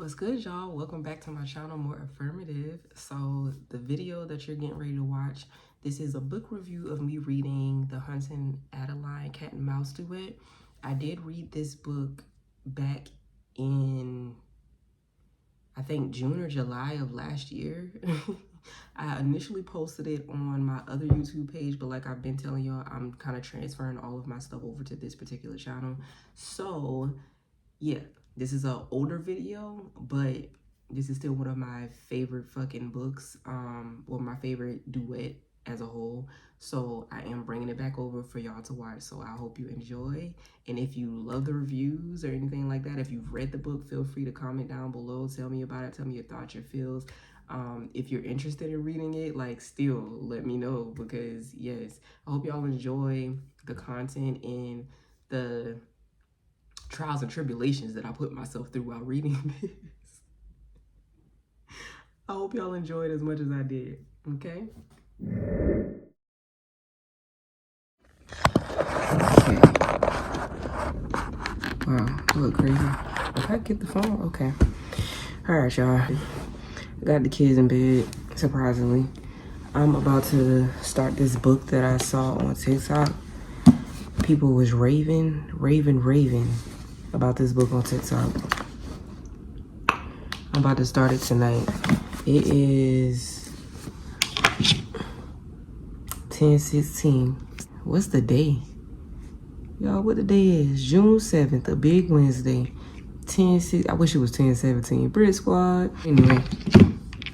What's good, y'all? Welcome back to my channel, More Affirmative. So the video that you're getting ready to watch, this is a book review of me reading the Hunting Adeline Cat and Mouse duet. I did read this book back in, I think, June or July of last year. I initially posted it on my other YouTube page, but like I've been telling y'all, I'm kind of transferring all of my stuff over to this particular channel. So yeah, this is an older video, but this is still one of my favorite fucking books, or my favorite duet as a whole. So I am bringing it back over for y'all to watch. So I hope you enjoy. And if you love the reviews or anything like that, if you've read the book, feel free to comment down below. Tell me about it. Tell me your thoughts, your feels. If you're interested in reading it, like, still let me know, because yes, I hope y'all enjoy the content and the trials and tribulations that I put myself through while reading this. I hope y'all enjoyed as much as I did, okay? Wow, I look crazy. If I get the phone, okay. All right, y'all. I got the kids in bed, surprisingly. I'm about to start this book that I saw on TikTok. People was raving about this book on TikTok. I'm about to start it tonight. It is 10/16. What's the day? Y'all, what the day is? June 7th, a big Wednesday. 10/6. I wish it was 10/17. Brit Squad. Anyway,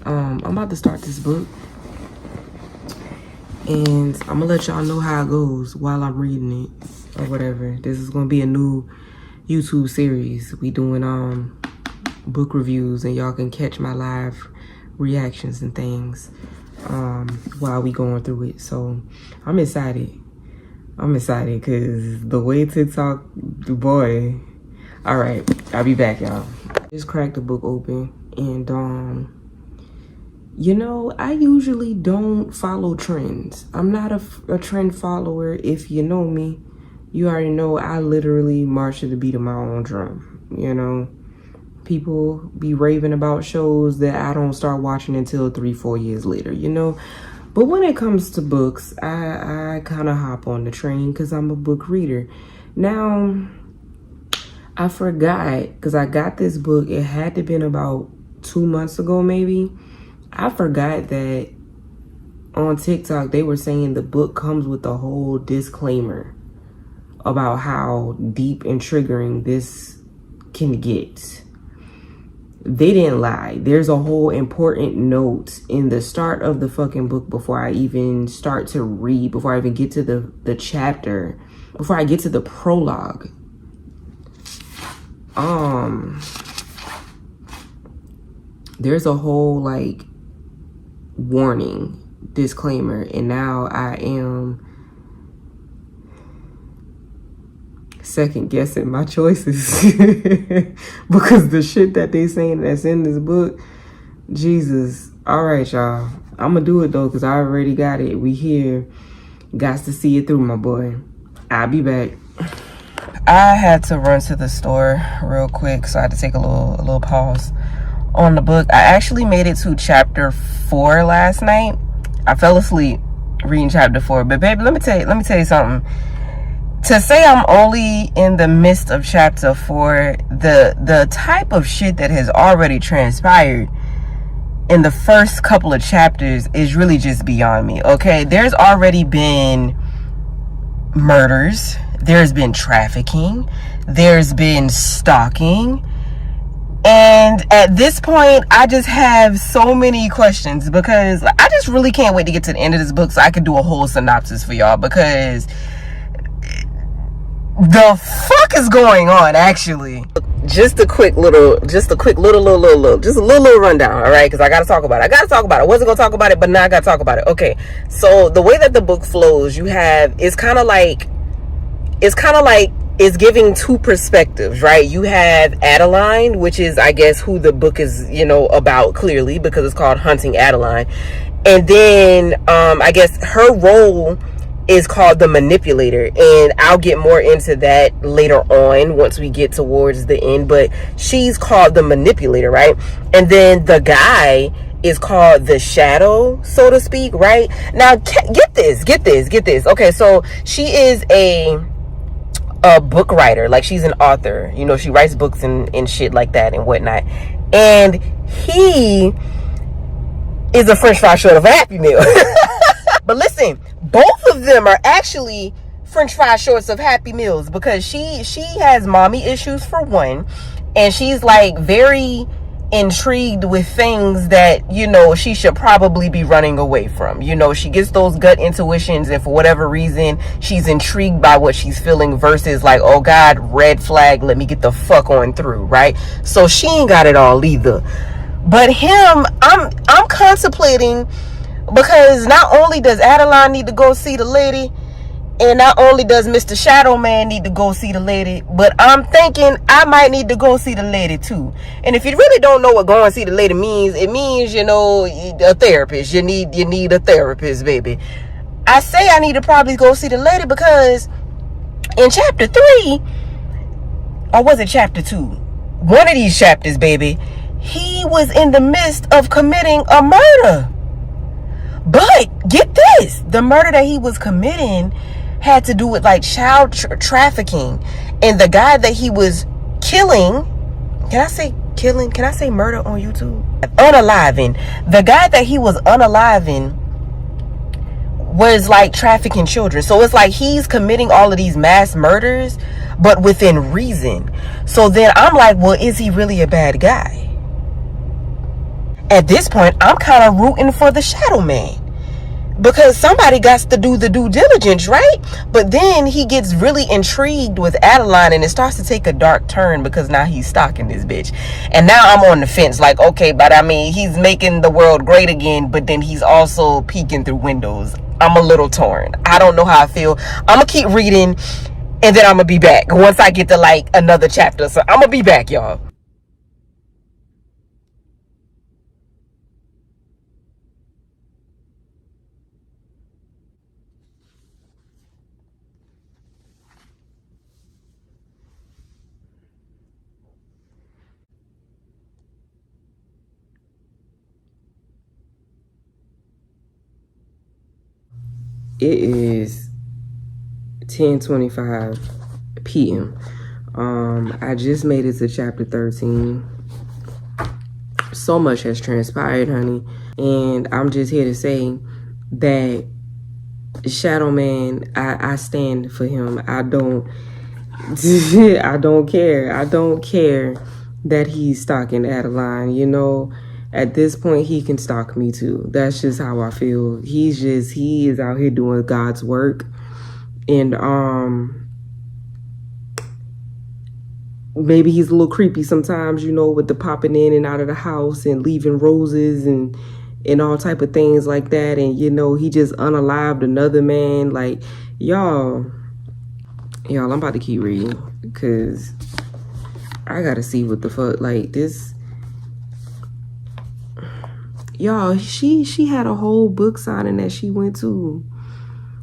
I'm about to start this book. And I'm gonna let y'all know how it goes while I'm reading it or whatever. This is gonna be a new YouTube series. We doing book reviews, and y'all can catch my live reactions and things while we going through it. So I'm excited. I'm excited because the way TikTok, boy. All right, I'll be back, y'all. Just cracked the book open, and you know, I usually don't follow trends. I'm not a trend follower. If you know me, you already know I literally march to the beat of my own drum. You know, people be raving about shows that I don't start watching until 3-4 years later, you know. But when it comes to books, I kind of hop on the train because I'm a book reader. Now, I forgot, because I got this book, it had to been about 2 months ago maybe. I forgot that on TikTok they were saying the book comes with a whole disclaimer about how deep and triggering this can get. They didn't lie. There's a whole important note in the start of the fucking book before I even start to read, before I even get to the chapter, before I get to the prologue. There's a whole like warning disclaimer, and now I am second guessing my choices because the shit that they saying that's in this book, Jesus. All right, y'all, I'm gonna do it though because I already got it. We here, got to see it through, my boy. I'll be back. I had to run to the store real quick, so I had to take a little pause on the book. I actually made it to chapter 4 last night. I fell asleep reading chapter 4, but baby, let me tell you something. To say I'm only in the midst of chapter 4, the type of shit that has already transpired in the first couple of chapters is really just beyond me. Okay, there's already been murders, there's been trafficking, there's been stalking. And at this point, I just have so many questions because I just really can't wait to get to the end of this book so I can do a whole synopsis for y'all, because the fuck is going on, actually. Just a little rundown, all right? Because I gotta talk about it. I wasn't gonna talk about it, but now I gotta talk about it. Okay, so the way that the book flows, you have, it's kind of like it's giving two perspectives, right? You have Adeline, which is, I guess, who the book is, you know, about, clearly, because it's called Hunting Adeline. And then I guess her role is called the manipulator, and I'll get more into that later on once we get towards the end. But she's called the manipulator, right? And then the guy is called the shadow, so to speak, right? Now get this. Okay, so she is a book writer. Like, she's an author, you know, she writes books and shit like that and whatnot. And he is a french fry short of a Happy Meal. But listen, both of them are actually french fry shorts of Happy Meals, because she has mommy issues for one, and she's like very intrigued with things that, you know, she should probably be running away from. You know, she gets those gut intuitions, and for whatever reason she's intrigued by what she's feeling, versus like, oh God, red flag, let me get the fuck on through, right? So she ain't got it all either. But him, I'm contemplating, because not only does Adeline need to go see the lady, and not only does Mr. Shadow Man need to go see the lady, but I'm thinking I might need to go see the lady too. And if you really don't know what going to see the lady means, it means, you know, a therapist. You need a therapist, baby. I say I need to probably go see the lady because in chapter 3, or was it chapter 2? One of these chapters, baby, he was in the midst of committing a murder. But get this, the murder that he was committing had to do with like child trafficking, and the guy that he was killing, can I say killing? Can I say murder on YouTube? Unaliving. The guy that he was unaliving was like trafficking children. So it's like he's committing all of these mass murders, but within reason. So then I'm like, well, is he really a bad guy? At this point, I'm kind of rooting for the Shadow Man, because somebody got to do the due diligence, right? But then he gets really intrigued with Adeline, and it starts to take a dark turn, because now he's stalking this bitch. And now I'm on the fence, like, okay, but I mean, he's making the world great again, but then he's also peeking through windows. I'm a little torn. I don't know how I feel. I'm gonna keep reading, and then I'm gonna be back once I get to like another chapter. So I'm gonna be back, y'all. It is 10:25 p.m. I just made it to chapter 13. So much has transpired, honey, and I'm just here to say that Shadow Man, I stand for him. I don't I don't care. I don't care that he's stalking Adeline. You know, at this point, he can stalk me too. That's just how I feel. He is out here doing God's work. And maybe he's a little creepy sometimes, you know, with the popping in and out of the house and leaving roses and all type of things like that. And, you know, he just unalived another man. Like, y'all, I'm about to keep reading, because I gotta see what the fuck, like, this. Y'all, she had a whole book signing that she went to.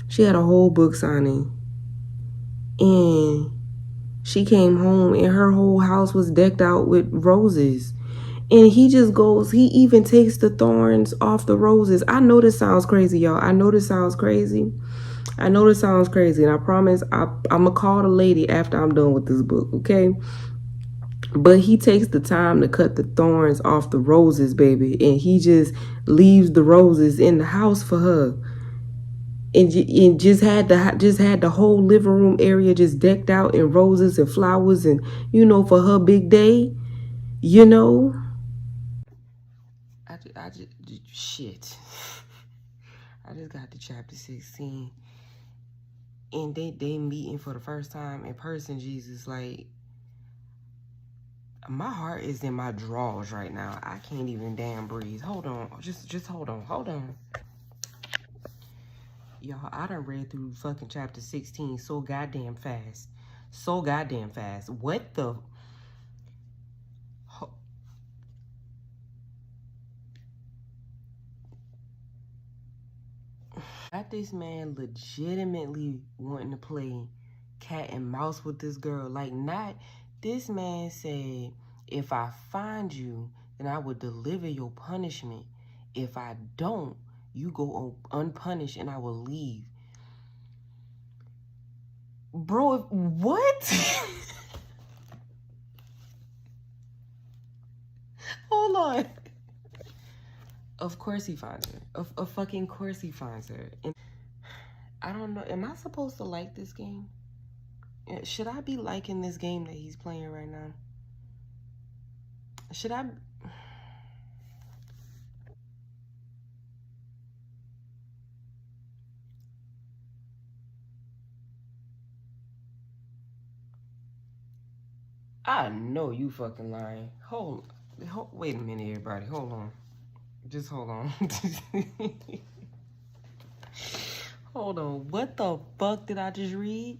She had a whole book signing. And she came home and her whole house was decked out with roses. And he just goes, he even takes the thorns off the roses. I know this sounds crazy, y'all. I know this sounds crazy. And I promise I'm going to call the lady after I'm done with this book, okay? But he takes the time to cut the thorns off the roses, baby. And he just leaves the roses in the house for her. And just had the whole living room area just decked out in roses and flowers, and, you know, for her big day, you know. I just shit. I just got to chapter 16, and they meeting for the first time in person. Jesus, like, my heart is in my drawers right now. I can't even damn breathe. Hold on, just hold on. Y'all, I done read through fucking chapter 16 so goddamn fast. What the? Got this man legitimately wanting to play cat and mouse with this girl. Like, not, this man said, if I find you, then I will deliver your punishment. If I don't, you go unpunished and I will leave. Bro, what? Hold on. Of course he finds her. Of fucking course he finds her. And I don't know. Am I supposed to like this game? Should I be liking this game that he's playing right now? Should I? I know you fucking lying. Hold, wait a minute, everybody. Hold on. Just hold on. Hold on. What the fuck did I just read?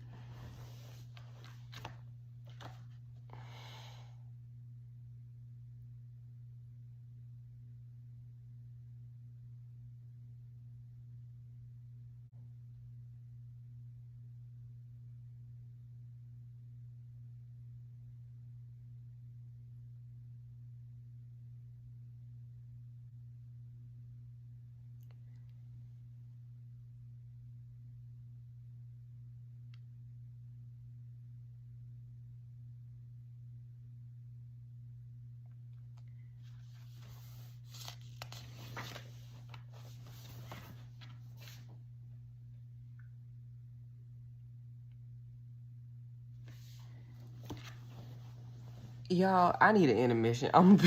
Y'all, I need an intermission. I'm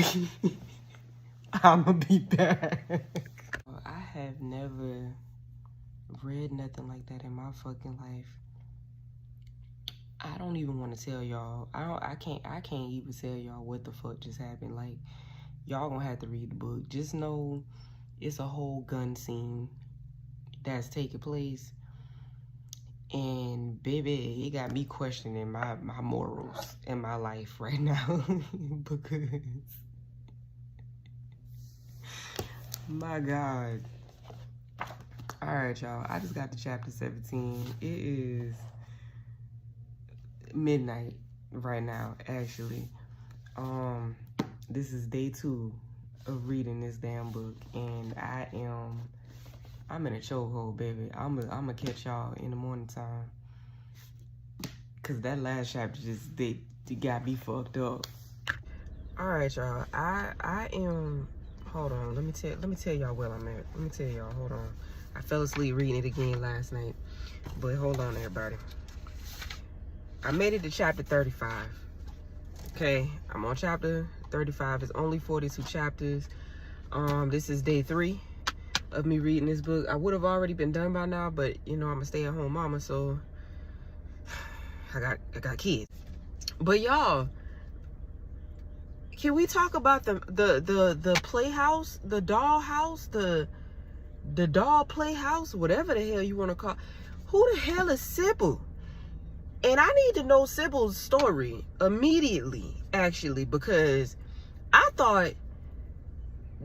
gonna be back. I have never read nothing like that in my fucking life. I don't even want to tell y'all. I can't even tell y'all what the fuck just happened. Like, y'all gonna have to read the book. Just know it's a whole gun scene that's taking place. And baby, it got me questioning my morals in my life right now. Because, my God. All right, y'all. I just got to chapter 17. It is midnight right now, actually. This is day 2 of reading this damn book, and I'm in a chokehold, baby. I'm gonna catch y'all in the morning time, cause that last chapter just they got me fucked up. All right, y'all. I am. Hold on. Let me tell y'all where I'm at. Let me tell y'all. Hold on. I fell asleep reading it again last night, but hold on, everybody. I made it to chapter 35. Okay, I'm on chapter 35. It's only 42 chapters. This is day 3 of me reading this book. I would have already been done by now, but you know I'm a stay-at-home mama, so I got kids. But y'all, can we talk about the playhouse, the doll house, the doll playhouse, whatever the hell you want to call? Who the hell is Sybil? And I need to know Sybil's story immediately, actually, because I thought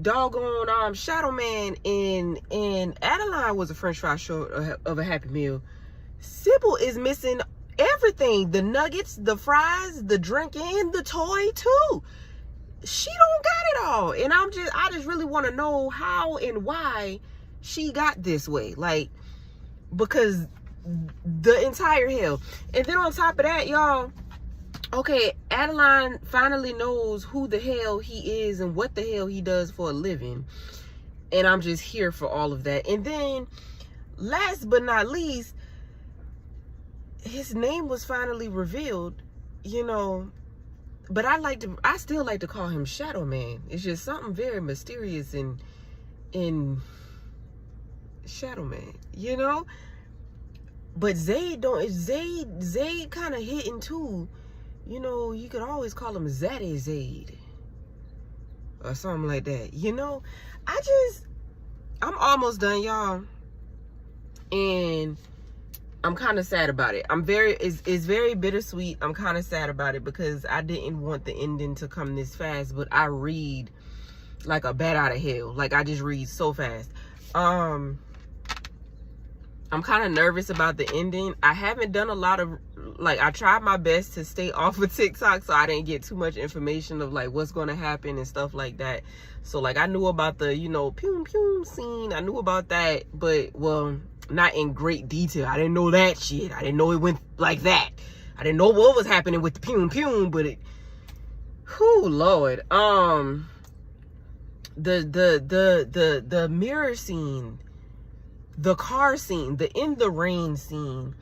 doggone Shadow Man and Adeline was a french fry short of a Happy Meal. Sybil is missing everything. The nuggets, the fries, the drink, and the toy too. She don't got it all. And I just really want to know how and why she got this way. Like, because the entire hell. And then on top of that, y'all, okay, Adeline finally knows who the hell he is and what the hell he does for a living. And I'm just here for all of that. And then, last but not least, his name was finally revealed, you know. But I still like to call him Shadow Man. It's just something very mysterious in Shadow Man, you know. But Zayd kind of hitting too. You know, you could always call him Zaddy Zayd or something like that. You know, I'm almost done, y'all, and I'm kind of sad about it. It's very bittersweet. I'm kind of sad about it because I didn't want the ending to come this fast, but I read like a bat out of hell. Like, I just read so fast. I'm kind of nervous about the ending. I haven't done a lot of, like, I tried my best to stay off of TikTok so I didn't get too much information of, like, what's going to happen and stuff like that. So, like, I knew about the, you know, pew pew scene. I knew about that, but, well, not in great detail. I didn't know that shit. I didn't know it went like that. I didn't know what was happening with the pew pew, but it, whew, Lord. The mirror scene, the car scene, the in the rain scene,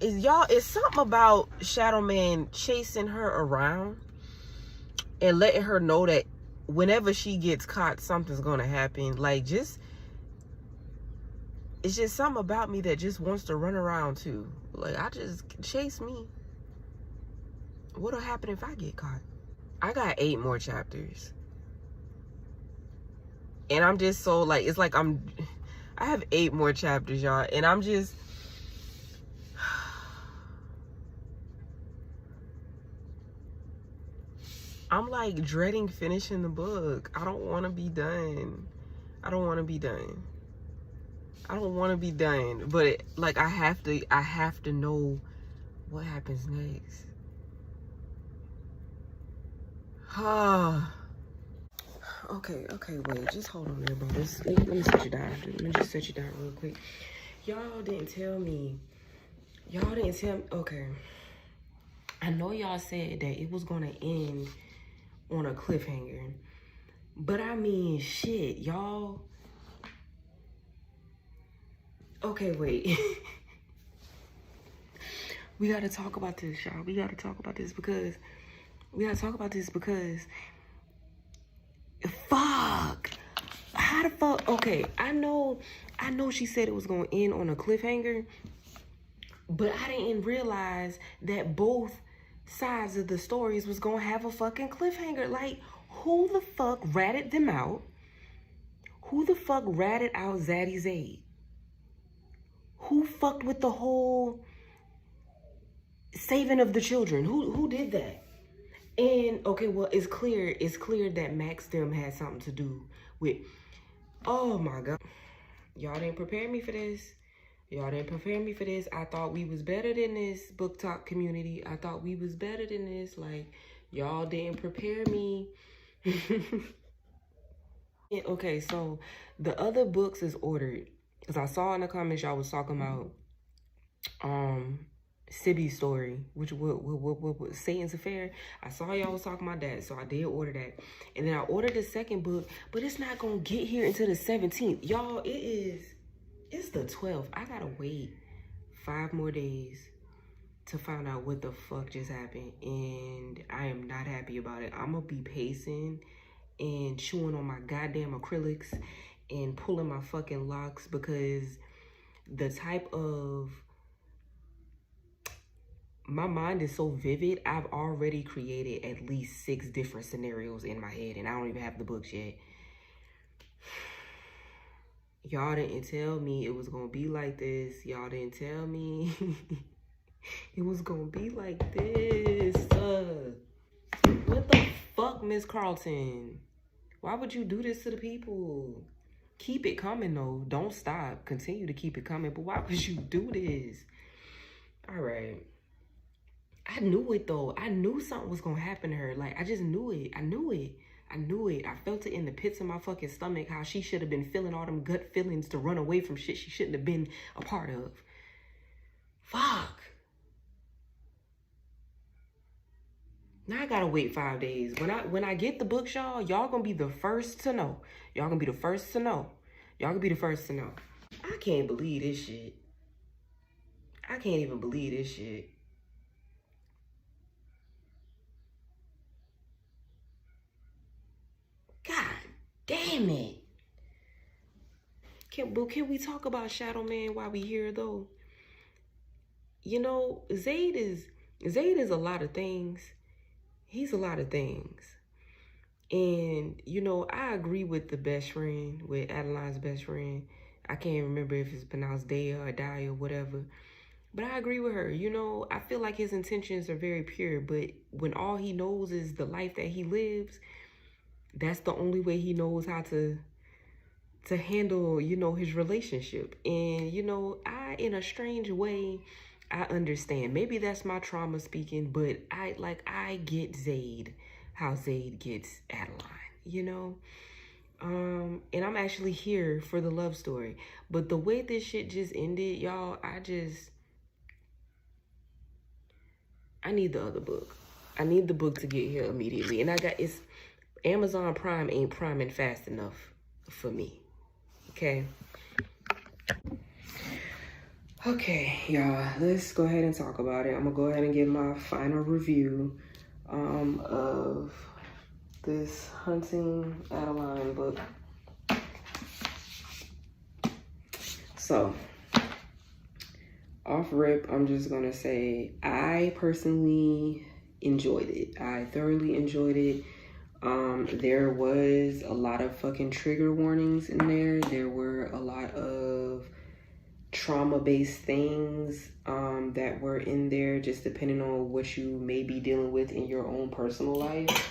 is, y'all, it's something about Shadow Man chasing her around and letting her know that whenever she gets caught, something's gonna happen. Like, just, it's just something about me that just wants to run around too. Like, I just, chase me. What'll happen if I get caught? I got 8 more chapters. And I'm just so, like, it's like I have 8 more chapters, y'all. And I'm just, I'm like dreading finishing the book. I don't want to be done. I don't want to be done. I don't want to be done. But like, I have to know what happens next. Okay, wait, just hold on there, bro. Let me set you down. Let me just set you down real quick. Y'all didn't tell me. Okay. I know y'all said that it was gonna end on a cliffhanger. But I mean, shit, y'all. Okay, wait. We gotta talk about this, y'all. We gotta talk about this because fuck. How the fuck? Okay, I know she said it was gonna end on a cliffhanger, but I didn't realize that both sides of the stories was gonna have a fucking cliffhanger. Like, who the fuck ratted them out? Who the fuck ratted out Zaddy Zayd? Who fucked with the whole saving of the children? Who did that? And okay, well, it's clear that Max them had something to do with, oh my God. Y'all didn't prepare me for this. I thought we was better than this book talk community. I thought we was better than this. Like, y'all didn't prepare me. Okay, so the other books is ordered. Because I saw in the comments y'all was talking about Sibby's story, which what Satan's Affair. I saw y'all was talking about that, so I did order that. And then I ordered the second book, but it's not gonna get here until the 17th. Y'all, it's the 12th. I gotta wait 5 more days to find out what the fuck just happened. And I am not happy about it. I'm gonna be pacing and chewing on my goddamn acrylics and pulling my fucking locks because the type of, my mind is so vivid. I've already created at least 6 different scenarios in my head and I don't even have the books yet. Y'all didn't tell me it was gonna be like this. Y'all didn't tell me it was gonna be like this. What the fuck, Miss Carlton? Why would you do this to the people? Keep it coming though. Don't stop. Continue to keep it coming. But why would you do this? All right. I knew it though. I knew something was gonna happen to her. Like, I just knew it. I knew it. I felt it in the pits of my fucking stomach, how she should have been feeling all them gut feelings to run away from shit she shouldn't have been a part of. Fuck. Now I gotta wait 5 days. When I get the books, y'all gonna be the first to know. Y'all gonna be the first to know. I can't believe this shit. I can't even believe this shit. God damn it. Can we talk about Shadow Man while we here though? You know, Zayd is a lot of things. He's a lot of things. And, you know, I agree with the best friend, with Adeline's best friend. I can't remember if it's pronounced Daya or Daya or whatever. But I agree with her. You know, I feel like his intentions are very pure. But when all he knows is the life that he lives, that's the only way he knows how to to handle, you know, his relationship. And, you know, in a strange way, I understand. Maybe that's my trauma speaking, but I get Zayd, how Zayd gets Adeline, you know? And I'm actually here for the love story. But the way this shit just ended, y'all, I need the other book. I need the book to get here immediately. And it's Amazon Prime ain't priming fast enough for me. Okay. Okay, y'all, let's go ahead and talk about it. I'm gonna go ahead and give my final review of this Hunting Adeline book. So, off rip, I'm just gonna say I personally enjoyed it. I thoroughly enjoyed it. There was a lot of fucking trigger warnings in there. There were a lot of trauma-based things that were in there, just depending on what you may be dealing with in your own personal life.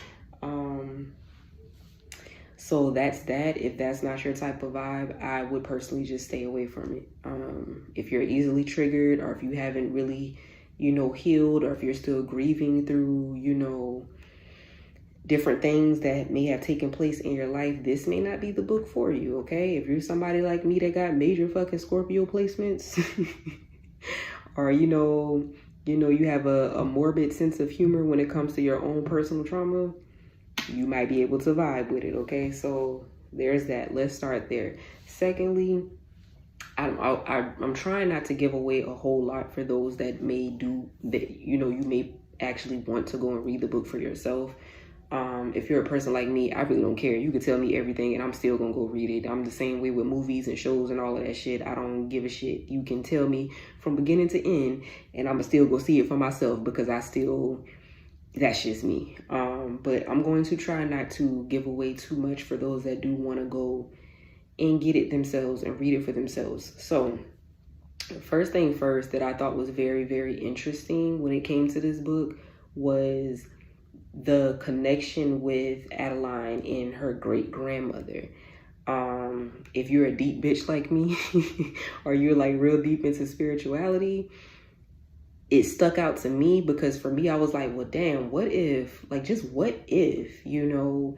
So that's that. If that's not your type of vibe, I would personally just stay away from it. If you're easily triggered, or if you haven't really, you know, healed, or if you're still grieving through, you know, different things that may have taken place in your life, this may not be the book for you, okay? If you're somebody like me that got major fucking Scorpio placements, or you have a morbid sense of humor when it comes to your own personal trauma, you might be able to vibe with it, okay? So there's that. Let's start there. Secondly, I'm trying not to give away a whole lot for those that may do that. You know, you may actually want to go and read the book for yourself. If you're a person like me, I really don't care. You can tell me everything and I'm still gonna go read it. I'm the same way with movies and shows and all of that shit. I don't give a shit. You can tell me from beginning to end and I'm gonna still go see it for myself, because that's just me. But I'm going to try not to give away too much for those that do want to go and get it themselves and read it for themselves. So first thing first that I thought was very, very interesting when it came to this book was the connection with Adeline and her great-grandmother. If you're a deep bitch like me, or you're like real deep into spirituality, it stuck out to me, because for me, I was like, well, damn, what if, you know,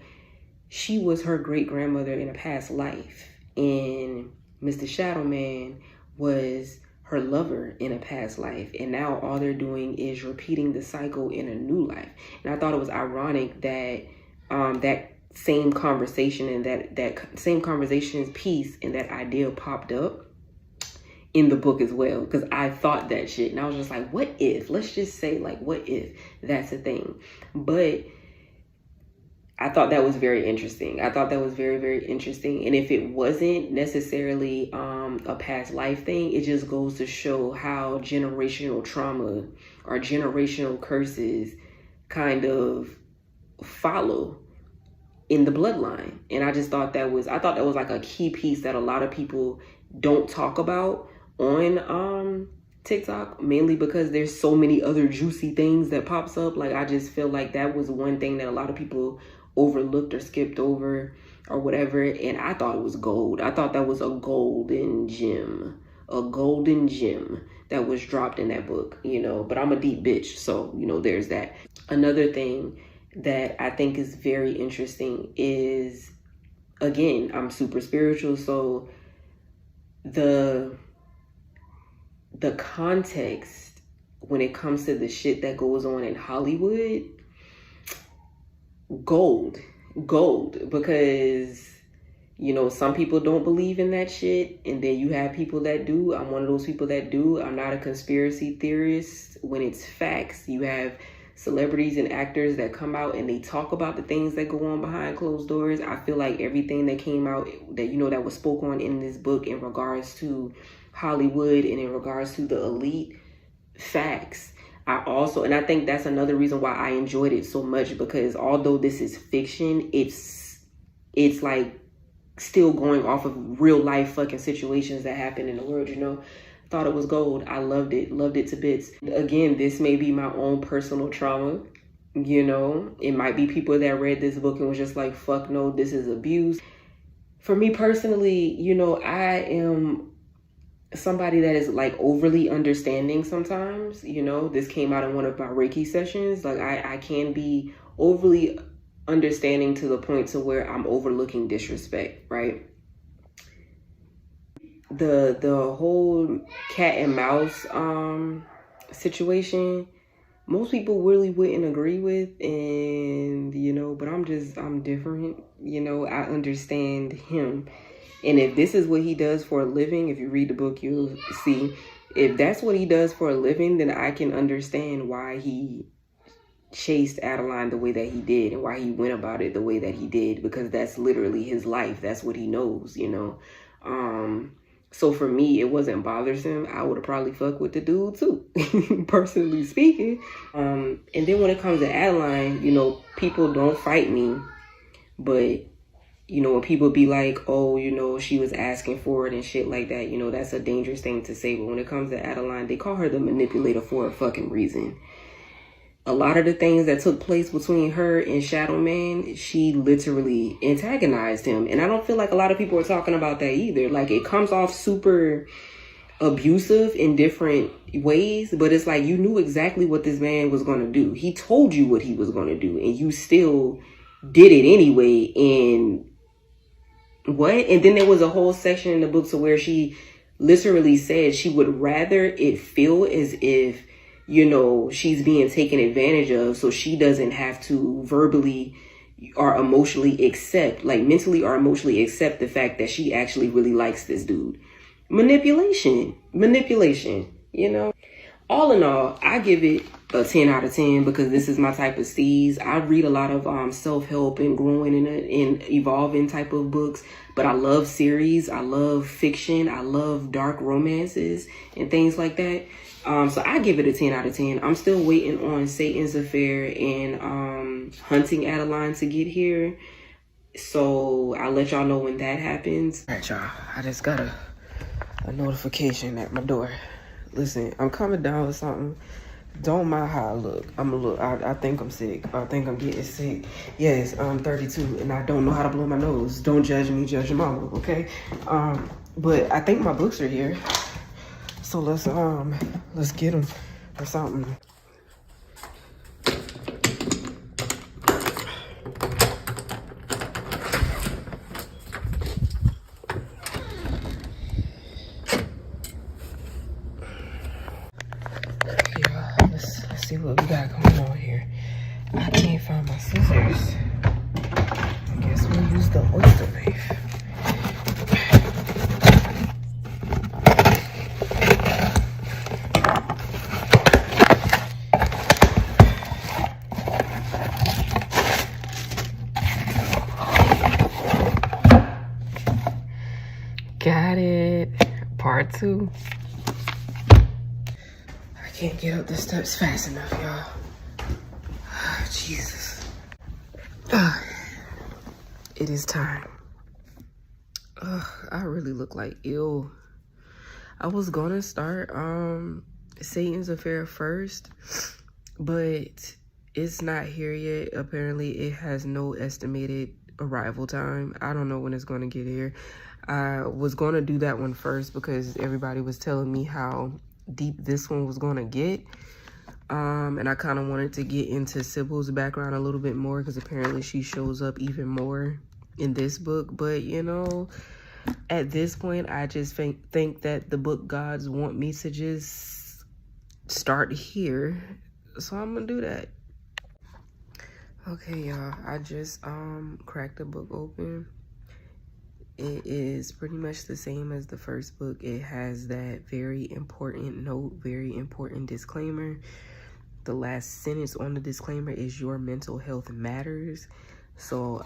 she was her great-grandmother in a past life, and Mr. Shadow Man was her lover in a past life, and now all they're doing is repeating the cycle in a new life. And I thought it was ironic that that same conversation and that same conversation piece and that idea popped up in the book as well, because I thought that shit, and I was just like, what if? Let's just say, like, what if that's a thing? But I thought that was very interesting. I thought that was very, very interesting. And if it wasn't necessarily a past life thing, it just goes to show how generational trauma or generational curses kind of follow in the bloodline. And I thought that was like a key piece that a lot of people don't talk about on TikTok, mainly because there's so many other juicy things that pops up. Like, I just feel like that was one thing that a lot of people overlooked or skipped over or whatever, and I thought it was gold. I thought that was a golden gem that was dropped in that book, you know. But I'm a deep bitch, so, you know, there's that. Another thing that I think is very interesting is, again, I'm super spiritual, so the context when it comes to the shit that goes on in Hollywood, gold, because, you know, some people don't believe in that shit, and then you have people that do. I'm one of those people that do. I'm not a conspiracy theorist when it's facts. You have celebrities and actors that come out and they talk about the things that go on behind closed doors. I feel like everything that came out that, you know, that was spoke on in this book in regards to Hollywood and in regards to the elite, facts. And I think that's another reason why I enjoyed it so much, because although this is fiction, it's like still going off of real life fucking situations that happen in the world, you know. Thought it was gold. I loved it to bits. Again, this may be my own personal trauma, you know. It might be people that read this book and was just like, fuck no, this is abuse. for me personally, you know, I am somebody that is like overly understanding sometimes. You know, this came out in one of my Reiki sessions. Like I can be overly understanding to the point to where I'm overlooking disrespect, right? The whole cat and mouse situation, most people really wouldn't agree with, and you know, but I'm different. You know, I understand him. And if this is what he does for a living, if you read the book, you'll see if that's what he does for a living, then I can understand why he chased Adeline the way that he did and why he went about it the way that he did, because that's literally his life. That's what he knows, you know. So for me, it wasn't bothersome. I would have probably fucked with the dude too, personally speaking. And then when it comes to Adeline, you know, people don't fight me, but you know, when people be like, oh, you know, she was asking for it and shit like that, you know, that's a dangerous thing to say. But when it comes to Adeline, they call her the manipulator for a fucking reason. A lot of the things that took place between her and Shadow Man, she literally antagonized him. And I don't feel like a lot of people are talking about that either. Like, it comes off super abusive in different ways, but it's like you knew exactly what this man was going to do. He told you what he was going to do, and you still did it anyway. And what? And then there was a whole section in the book to where she literally said she would rather it feel as if, you know, she's being taken advantage of, so she doesn't have to verbally or emotionally accept, like mentally or emotionally accept the fact that she actually really likes this dude. Manipulation, you know. All in all, I give it a 10 out of 10 because this is my type of steez. I read a lot of self-help and growing and evolving type of books, but I love series, I love fiction, I love dark romances and things like that. So I give it a 10 out of 10. I'm still waiting on Satan's Affair and Hunting Adeline to get here. So I'll let y'all know when that happens. All right, y'all. I just got a notification at my door. Listen, I'm coming down with something. Don't mind how I look. I think I'm sick. I think I'm getting sick. Yes, I'm 32 and I don't know how to blow my nose. Don't judge me, judge your mama, okay? But I think my books are here. So let's get them or something. Let's see what we got going on here. I can't find my scissors. I guess we'll use the oyster knife. Got it. Part 2. I can't get up the steps fast enough, y'all. Oh, Jesus. It is time. I really look like ill. I was gonna start Satan's Affair first, but it's not here yet. Apparently it has no estimated arrival time. I don't know when it's gonna get here. I was gonna do that one first because everybody was telling me how deep this one was gonna get. And I kind of wanted to get into Sybil's background a little bit more because apparently she shows up even more in this book. But you know, at this point, I just think that the book gods want me to just start here. So I'm gonna do that. Okay, y'all, I just cracked the book open. It is pretty much the same as the first book. It has that very important note, very important disclaimer. The last sentence on the disclaimer is your mental health matters. So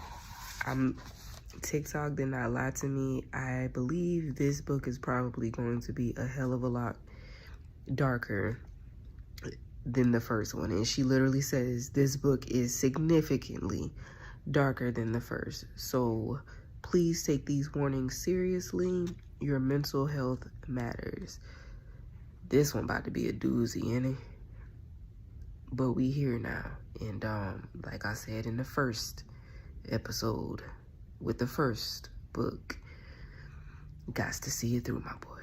TikTok did not lie to me. I believe this book is probably going to be a hell of a lot darker than the first one. And she literally says this book is significantly darker than the first. So please take these warnings seriously. Your mental health matters. This one about to be a doozy, ain't it? But we here now. And like I said in the first episode with the first book. Gots to see it through, my boy.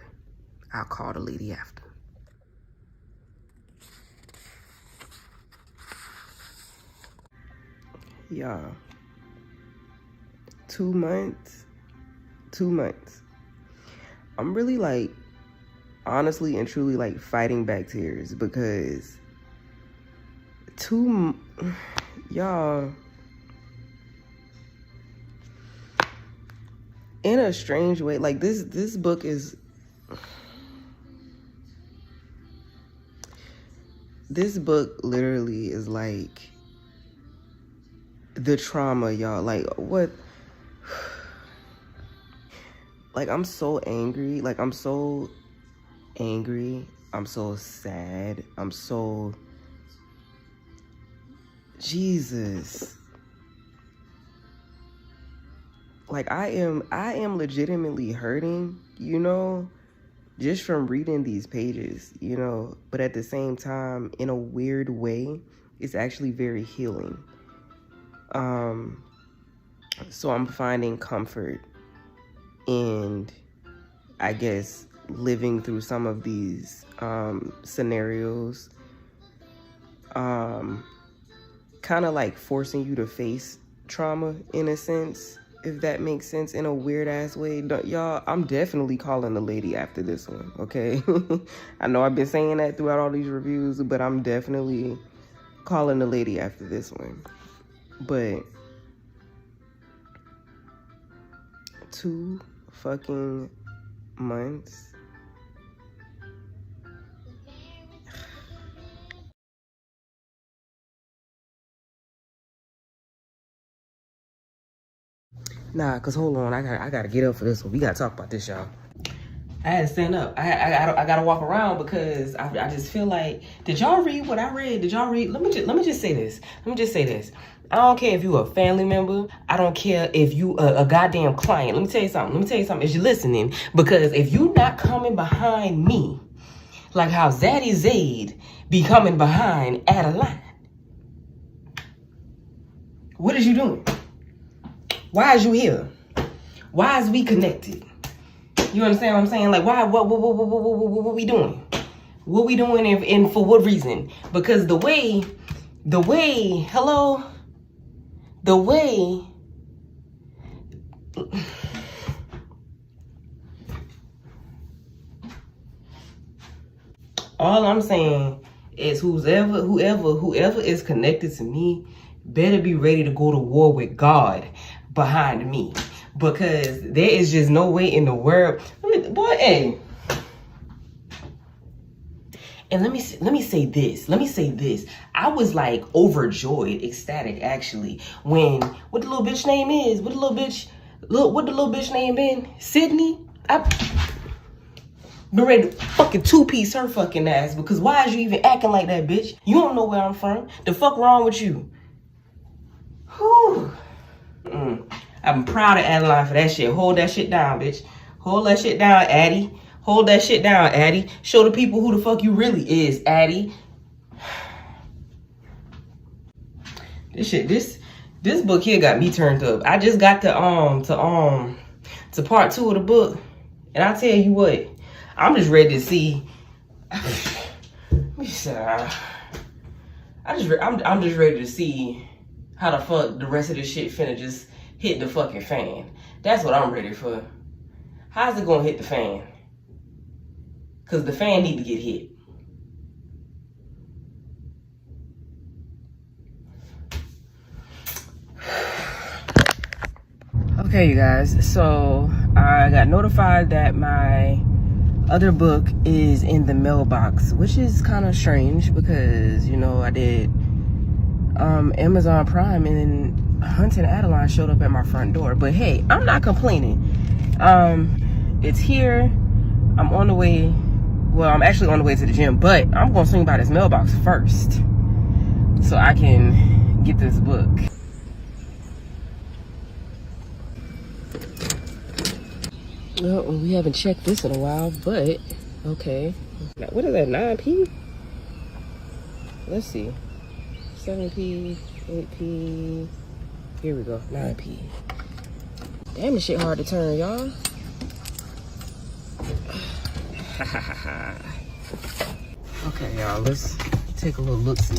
I'll call the lady after. Y'all, 2 months. 2 months. I'm really like, honestly and truly like fighting back tears because y'all, in a strange way, like this book is, this book literally is like the trauma, y'all. Like what, like I'm so angry, like I'm so angry, I'm so sad, I'm so, Jesus. Like I am legitimately hurting, you know, just from reading these pages, you know, but at the same time, in a weird way, it's actually very healing. So I'm finding comfort in, I guess, living through some of these scenarios, kind of like forcing you to face trauma in a sense, if that makes sense, in a weird ass way. Y'all, I'm definitely calling the lady after this one, okay? I know I've been saying that throughout all these reviews, but I'm definitely calling the lady after this one. But 2 fucking months. Nah, cause hold on, I gotta get up for this one. We gotta talk about this, y'all. I had to stand up. I gotta walk around because I just feel like, did y'all read what I read? Did y'all read? Let me just say this. Let me just say this. I don't care if you a family member. I don't care if you a goddamn client. Let me tell you something. Is you listening? Because if you not coming behind me, like how Zaddy Zaid be coming behind Adeline, what is you doing? Why is you here? Why is we connected? You understand what I'm saying? Like, why? What we doing? What we doing, and for what reason? Because the way, hello, the way. All I'm saying is, whoever is connected to me better be ready to go to war with God behind me, because there is just no way in the world. Hey. And let me say this. I was like overjoyed, ecstatic actually, when what the little bitch name is? What the little bitch name been? Sydney? I been ready to fucking two-piece her fucking ass, because why is you even acting like that, bitch? You don't know where I'm from. The fuck wrong with you? Whew. I'm proud of Adeline for that shit. Hold that shit down, bitch. Hold that shit down, Addie. Hold that shit down, Addie. Show the people who the fuck you really is, Addie. This book here got me turned up. I just got to part 2 of the book, and I tell you what, I'm just ready to see. I'm just ready to see how the fuck the rest of this shit finna just hit the fucking fan. That's what I'm ready for. How's it gonna hit the fan? Cause the fan need to get hit. Okay, you guys, so I got notified that my other book is in the mailbox, which is kind of strange because, you know, I did Amazon Prime, and then Hunt and Adeline showed up at my front door. But hey, I'm not complaining. It's here. I'm on the way. Well, I'm actually on the way to the gym, but I'm gonna swing by this mailbox first so I can get this book. Well, we haven't checked this in a while, but okay. What is that, 9p? Let's see. 7p, 8p. Here we go, 9p. Damn, this shit hard to turn, y'all. Okay, y'all, let's take a little look-see.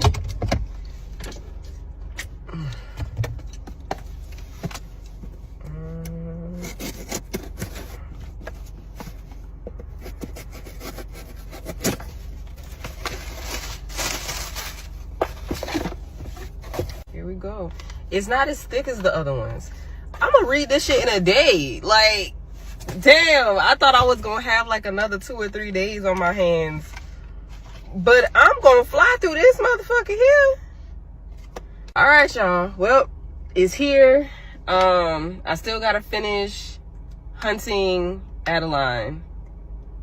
Here we go. It's not as thick as the other ones. I'm gonna read this shit in a day. Like, damn, I thought I was gonna have like another 2 or 3 days on my hands. But I'm gonna fly through this motherfucker here. Alright, y'all. Well, it's here. I still gotta finish hunting Adeline,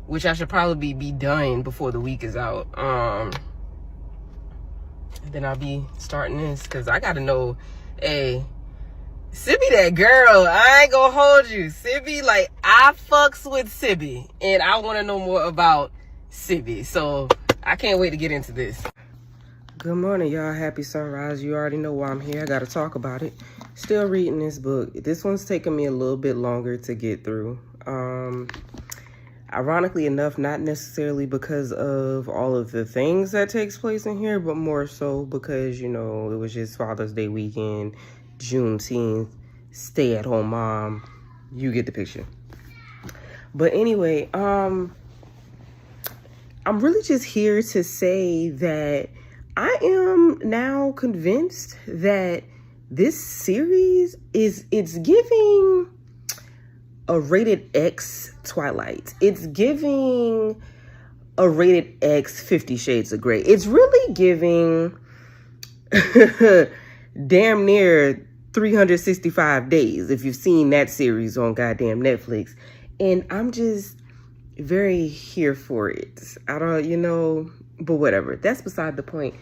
which I should probably be done before the week is out. And then I'll be starting this because I gotta know, hey, Sibby that girl. I ain't gonna hold you. Sibby, like, I fucks with Sibby, and I want to know more about Sibby. So I can't wait to get into this. Good morning, y'all. Happy sunrise. You already know why I'm here. I gotta talk about it. Still reading this book. This one's taking me a little bit longer to get through. Ironically enough, not necessarily because of all of the things that takes place in here, but more so because, you know, it was just Father's Day weekend, Juneteenth, stay-at-home mom. You get the picture. But anyway, I'm really just here to say that I am now convinced that this series it's giving a rated X Twilight. It's giving a rated X 50 Shades of Grey. It's really giving damn near 365 days, if you've seen that series on goddamn Netflix. And I'm just very here for it. I don't, you know, but whatever. That's beside the point.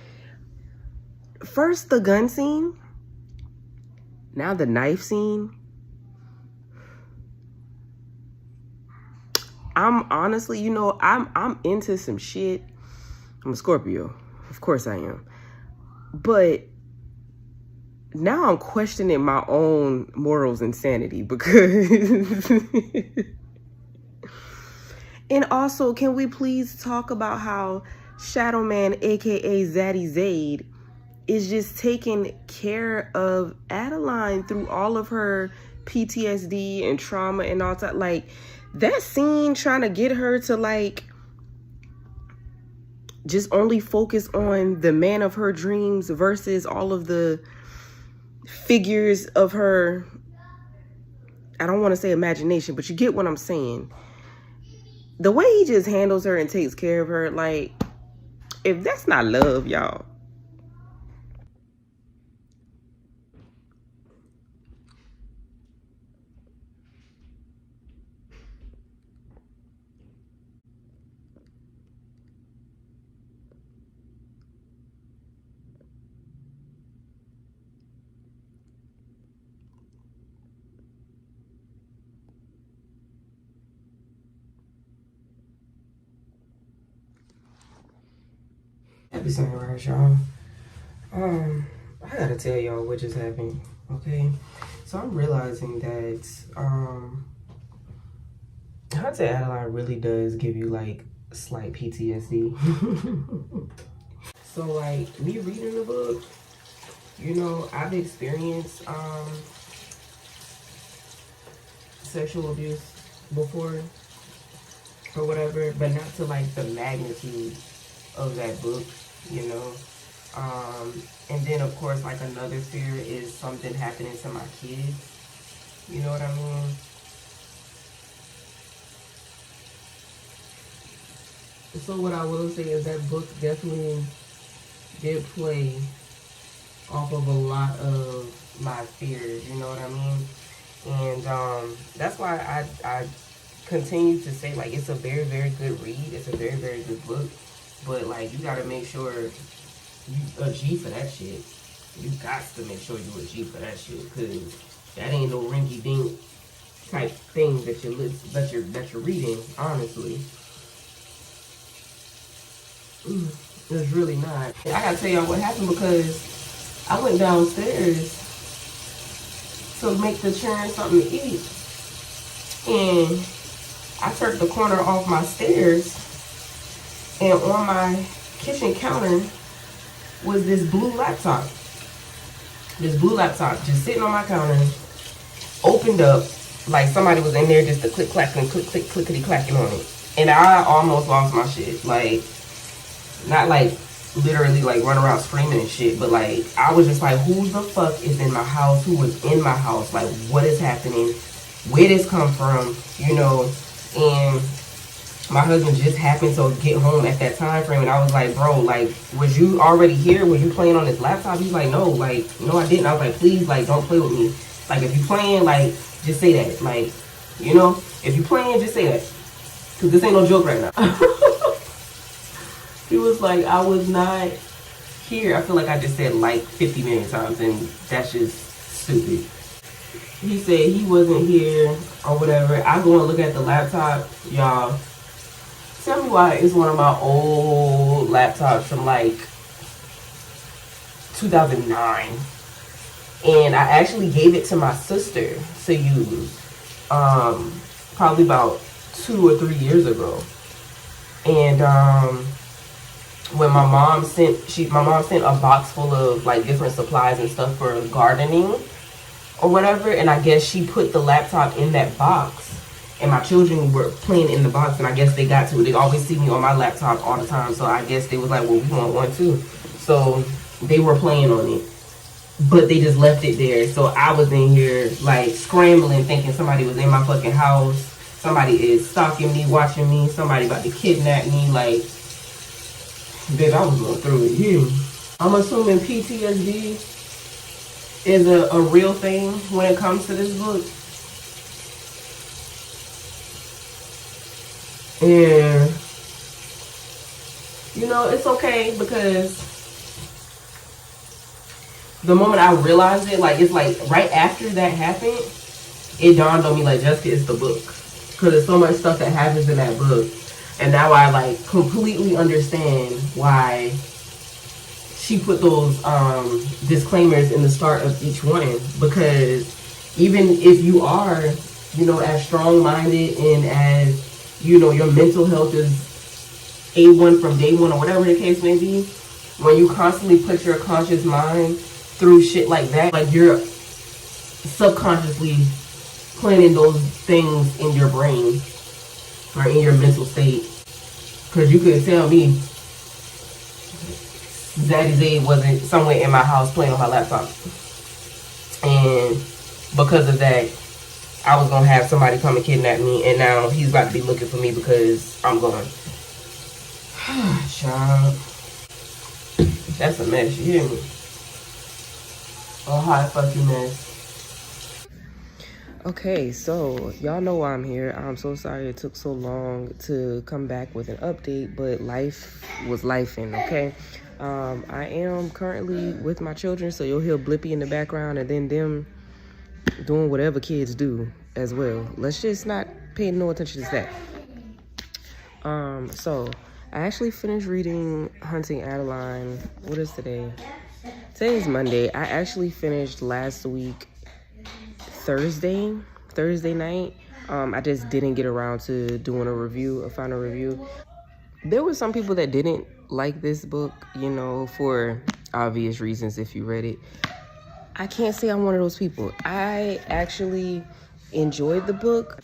First, the gun scene. Now the knife scene. I'm honestly, you know, I'm into some shit. I'm a Scorpio. Of course I am. But now I'm questioning my own morals and sanity because... And also, can we please talk about how Shadow Man, aka Zaddy Zaid, is just taking care of Adeline through all of her PTSD and trauma and all that. Like, that scene trying to get her to, like, just only focus on the man of her dreams versus all of the figures of her, I don't want to say imagination, but you get what I'm saying. The way he just handles her and takes care of her, like, if that's not love, y'all. Happy sunrise, y'all. I gotta tell y'all what just happened, okay? So I'm realizing that Hunter Adeline really does give you like slight PTSD. So like me reading the book, you know, I've experienced sexual abuse before or whatever, but not to like the magnitude of that book, you know. And then of course, like, another fear is something happening to my kids, you know what I mean? So what I will say is that book definitely did play off of a lot of my fears, you know what I mean? And that's why I continue to say, like, it's a very, very good read. It's a very, very good book. But, like, you gotta make sure you a G for that shit. You got to make sure you a G for that shit, because that ain't no rinky-dink type thing that you're reading, honestly. It's really not. I gotta tell y'all what happened, because I went downstairs to make the children something to eat, And I turned the corner off my stairs, and on my kitchen counter was this blue laptop. This blue laptop just sitting on my counter, opened up, like somebody was in there just to click clacking, click click clickety clacking on it. And I almost lost my shit. Like, not like literally like run around screaming and shit, but like I was just like, who the fuck is in my house? Who was in my house? Like, what is happening? Where this come from? You know? And my husband just happened to get home at that time frame, and I was like, bro, like, was you already here? Were you playing on this laptop? He's like, no, like, no, I didn't. I was like, please, like, don't play with me. Like, if you playing, like, just say that. Like, you know, if you playing, just say that. Because this ain't no joke right now. He was like, I was not here. I feel like I just said like 50 million times, and that's just stupid. He said he wasn't here or whatever. I go and look at the laptop, y'all. Tell me why it's one of my old laptops from like 2009. And I actually gave it to my sister to use probably about 2 or 3 years ago. And when my mom sent a box full of like different supplies and stuff for gardening or whatever, and I guess she put the laptop in that box. And my children were playing in the box, and I guess they got to it. They always see me on my laptop all the time, so I guess they was like, well, we want one too. So they were playing on it, but they just left it there. So I was in here like scrambling, thinking somebody was in my fucking house. Somebody is stalking me, watching me. Somebody about to kidnap me. Like, bitch, I was going through it here. I'm assuming PTSD is a real thing when it comes to this book. And, you know, it's okay, because the moment I realized it, like, it's like right after that happened, it dawned on me, like, Jessica, it's the book. Because there's so much stuff that happens in that book. And now I, like, completely understand why she put those disclaimers in the start of each one. Because even if you are, you know, as strong-minded and as, you know, your mental health is A1 from day one or whatever the case may be, when you constantly put your conscious mind through shit like that, like you're subconsciously planting those things in your brain or in your mental state. Because you could tell me Zaddy Zayd wasn't somewhere in my house playing on my laptop. And because of that, I was gonna have somebody come and kidnap me, and now he's about to be looking for me because I'm gone. Child, that's a mess. You hear me? A hot fucking mess. Okay, so y'all know why I'm here. I'm so sorry it took so long to come back with an update, but life was lifing. Okay, I am currently with my children, so you'll hear Blippy in the background, and then them doing whatever kids do as well. Let's just not pay no attention to that. So I actually finished reading Hunting Adeline. What is today? Today is Monday. I actually finished last week Thursday night. I just didn't get around to doing a final review. There were some people that didn't like this book, you know, for obvious reasons if you read it. I can't say I'm one of those people. I actually enjoyed the book.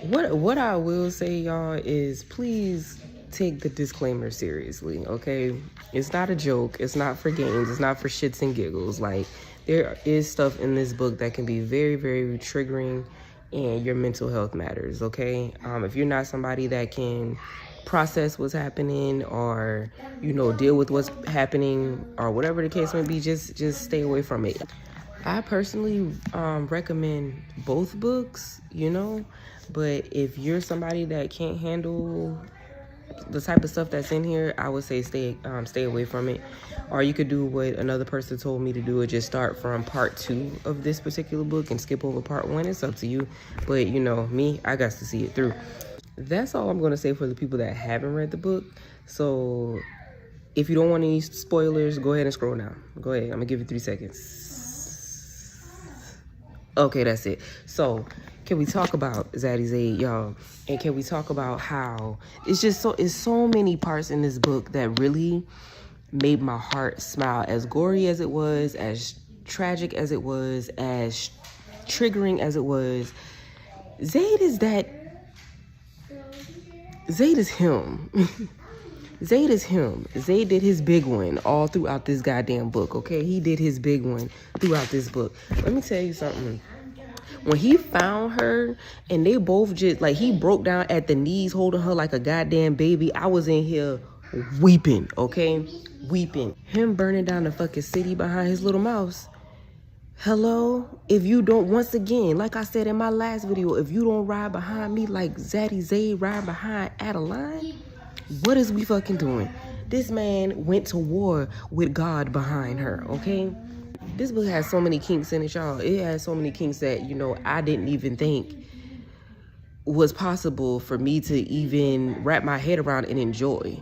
What I will say, y'all, is please take the disclaimer seriously, okay? It's not a joke. It's not for games. It's not for shits and giggles. Like, there is stuff in this book that can be very, very triggering, and your mental health matters, okay? If you're not somebody that can process what's happening, or, you know, deal with what's happening, or whatever the case may be, just stay away from it. I personally recommend both books, you know, but if you're somebody that can't handle the type of stuff that's in here, I would say stay away from it. Or you could do what another person told me to do, and just start from part 2 of this particular book and skip over part 1. It's up to you, but you know me, I got to see it through. That's all I'm going to say for the people that haven't read the book. So if you don't want any spoilers, go ahead and scroll down. Go ahead, I'm gonna give you 3 seconds. Okay, that's it. So Can we talk about Zaddy Zayd, y'all? And can we talk about how it's so many parts in this book that really made my heart smile. As gory as it was, as tragic as it was, as triggering as it was, Zayd is him. Zayd is him. Zayd did his big one all throughout this goddamn book, okay? He did his big one throughout this book. Let me tell you something. When he found her and they both just, like, he broke down at the knees holding her like a goddamn baby, I was in here weeping, okay? Weeping. Him burning down the fucking city behind his little mouse. Hello? If you don't, once again, like I said in my last video, if you don't ride behind me like Zaddy Zayd ride behind Adeline, what is we fucking doing? This man went to war with God behind her, okay? This book has so many kinks in it, y'all. It has so many kinks that, you know, I didn't even think was possible for me to even wrap my head around and enjoy,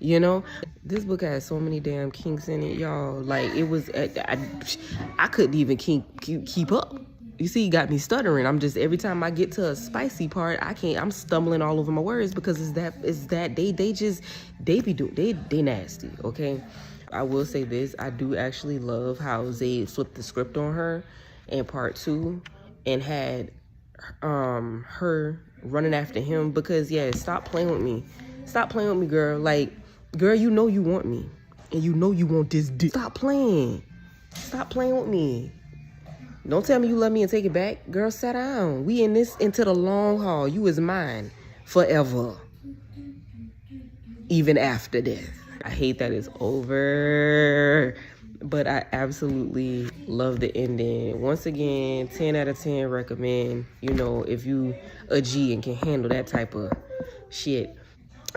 you know? This book has so many damn kinks in it, y'all. Like, it was, I couldn't even keep up. You see, you got me stuttering. I'm just, every time I get to a spicy part, I'm stumbling all over my words because they nasty, okay? I will say this, I do actually love how Zayd flipped the script on her in part 2 and had her running after him because, yeah, stop playing with me. Stop playing with me, girl. Like, girl, you know you want me. And you know you want this dick. Stop playing. Stop playing with me. Don't tell me you love me and take it back. Girl, sit down. We in this into the long haul. You is mine forever. Even after death. I hate that it's over, but I absolutely love the ending. Once again, 10 out of 10 recommend, you know, if you a G and can handle that type of shit.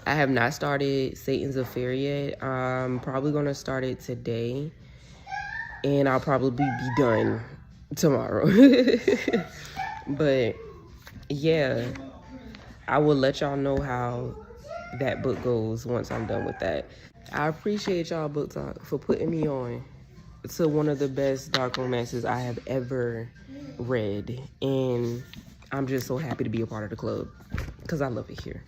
I have not started Satan's Affair yet. I'm probably going to start it today, and I'll probably be done tomorrow. But, yeah, I will let y'all know how that book goes once I'm done with that. I appreciate y'all, Book Talk, for putting me on to one of the best dark romances I have ever read. And I'm just so happy to be a part of the club because I love it here.